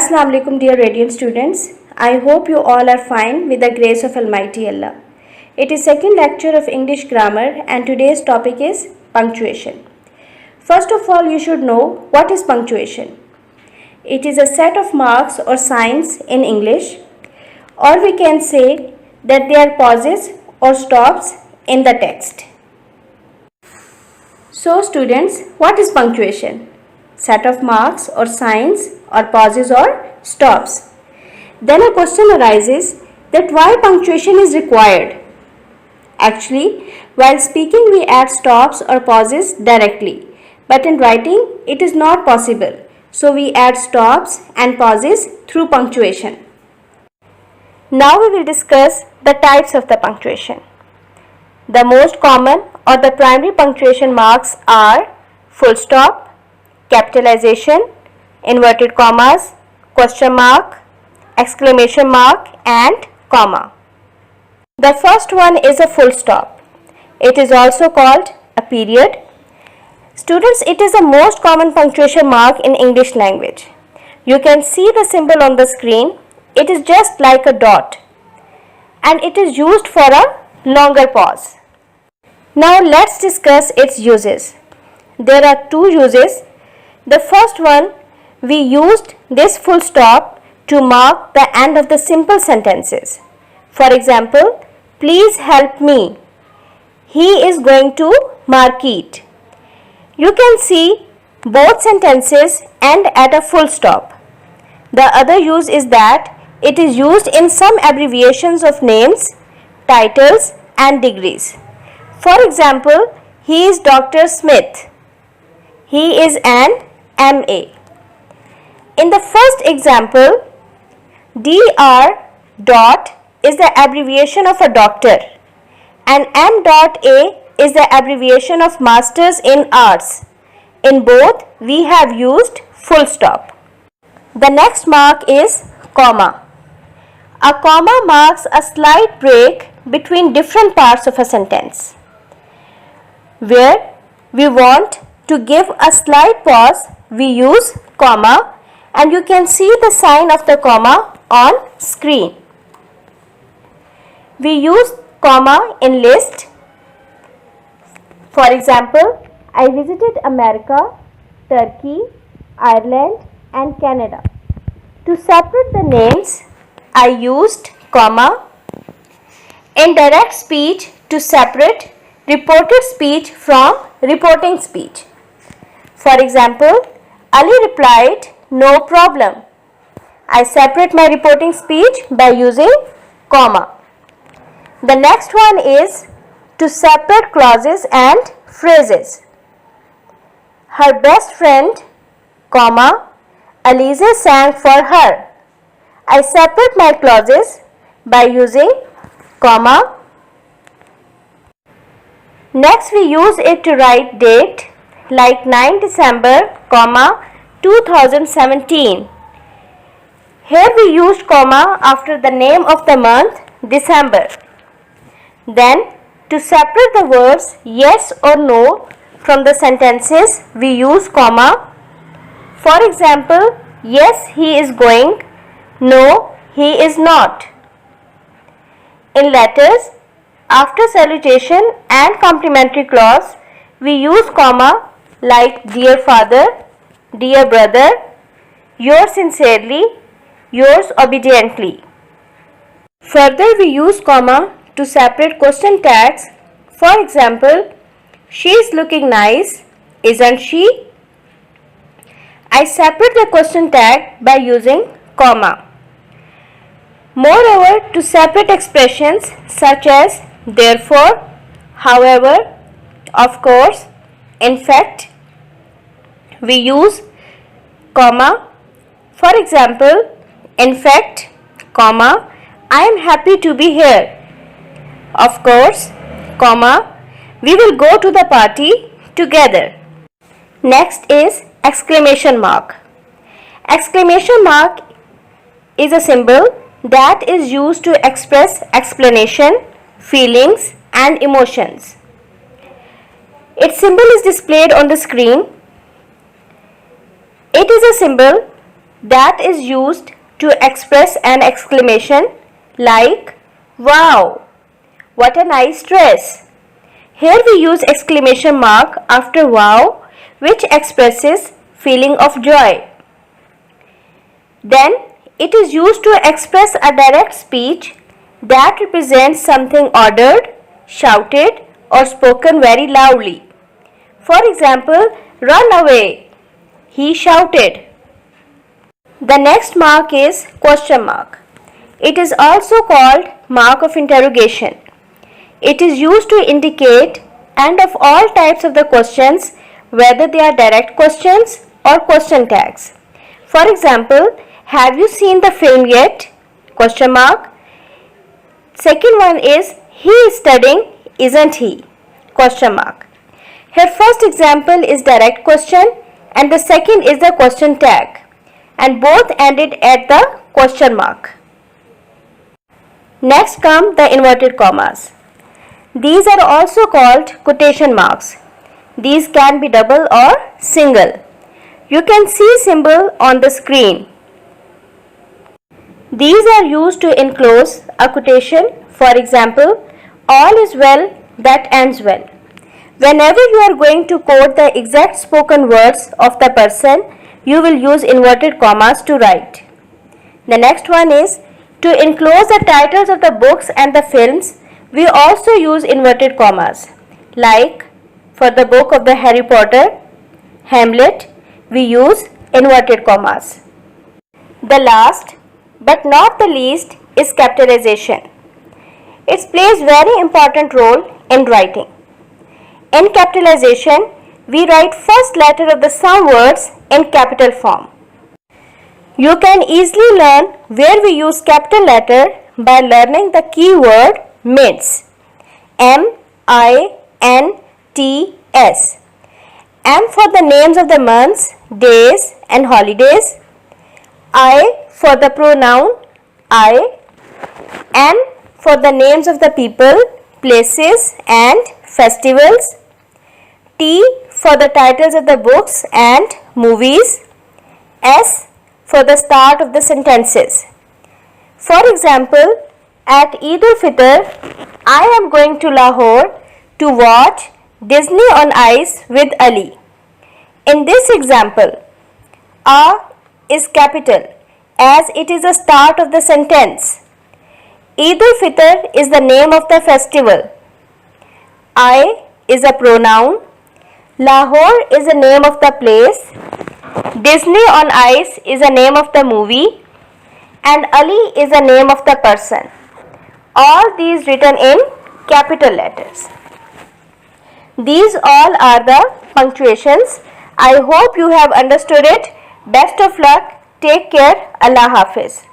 Assalamu alaikum dear radiant students. I hope you all are fine with the grace of Almighty Allah. It is second lecture of English grammar and today's topic is punctuation. First of all, you should know what is punctuation. It is a set of marks or signs in English, or we can say that they are pauses or stops in the text. So students, what is punctuation? Set of marks or signs or pauses or stops. Then a question arises that why punctuation is required. Actually, while speaking we add stops or pauses directly, but in writing it is not possible. So we add stops and pauses through punctuation. Now we will discuss the types of the punctuation. The most common or the primary punctuation marks are full stop, capitalization, inverted commas, question mark, exclamation mark and comma. The first one is a full stop. It is also called a period. Students, it is the most common punctuation mark in English language. You can see the symbol on the screen. It is just like a dot and it is used for a longer pause. Now let's discuss its uses. There are two uses. The first one, we used this full stop to mark the end of the simple sentences. For example, please help me. He is going to market. You can see both sentences end at a full stop. The other use is that it is used in some abbreviations of names, titles and degrees. For example, he is Dr. Smith. He is an MA. In the first example, DR dot is the abbreviation of a doctor and M dot A is the abbreviation of Masters in Arts. In both, we have used full stop. The next mark is comma. A comma marks a slight break between different parts of a sentence. Where we want to give a slight pause, we use comma and you can see the sign of the comma on screen. We use comma in list. For example, I visited America, Turkey, Ireland and Canada. To separate the names, I used comma. In direct speech, to separate reported speech from reporting speech. For example, Ali replied, no problem. I separate my reporting speech by using comma. The next one is to separate clauses and phrases. Her best friend, comma, Alize sang for her. I separate my clauses by using comma. Next we use it to write date like 9 December, 2017. Here we used comma after the name of the month, December. Then to separate the words yes or no from the sentences, we use comma. For example, yes he is going, no he is not. In letters, after salutation and complimentary clause, we use comma like dear father, dear brother, yours sincerely, yours obediently. Further, we use comma to separate question tags. For example, she is looking nice, isn't she? I separate the question tag by using comma. Moreover, to separate expressions such as therefore, however, of course, in fact, we use comma. For example, in fact, comma, I am happy to be here. Of course, comma, we will go to the party together. Next is exclamation mark. Exclamation mark is a symbol that is used to express explanation, feelings and emotions. Its symbol is displayed on the screen. It is a symbol that is used to express an exclamation like wow, what a nice dress. Here we use exclamation mark after wow, which expresses feeling of joy. Then it is used to express a direct speech that represents something ordered, shouted, or spoken very loudly. For example, run away, he shouted. The next mark is question mark. It is also called mark of interrogation. It is used to indicate and of all types of the questions, whether they are direct questions or question tags. For example, have you seen the film yet? Question mark. Second one is he is studying, isn't he? Question mark. Here first example is direct question and the second is the question tag, and both ended at the question mark. Next come the inverted commas. These are also called quotation marks. These can be double or single. You can see symbol on the screen. These are used to enclose a quotation. For example, all is well that ends well. Whenever you are going to quote the exact spoken words of the person, you will use inverted commas to write. The next one is to enclose the titles of the books and the films. We also use inverted commas. Like for the book of the Harry Potter, Hamlet, we use inverted commas. The last but not the least is capitalization. It plays very important role in writing. In capitalization, we write first letter of the some words in capital form. You can easily learn where we use capital letter by learning the keyword MINTS. M-I-N-T-S. M for the names of the months, days and holidays. I for the pronoun I. N for the names of the people, places and festivals. T for the titles of the books and movies. S for the start of the sentences. For example, at Eid al-Fitr, I am going to Lahore to watch Disney on Ice with Ali. In this example, A is capital as it is the start of the sentence. Eid al-Fitr is the name of the festival. I is a pronoun. Lahore is the name of the place. Disney on Ice is the name of the movie. And Ali is the name of the person. All these written in capital letters. These all are the punctuations. I hope you have understood it. Best of luck. Take care. Allah Hafiz.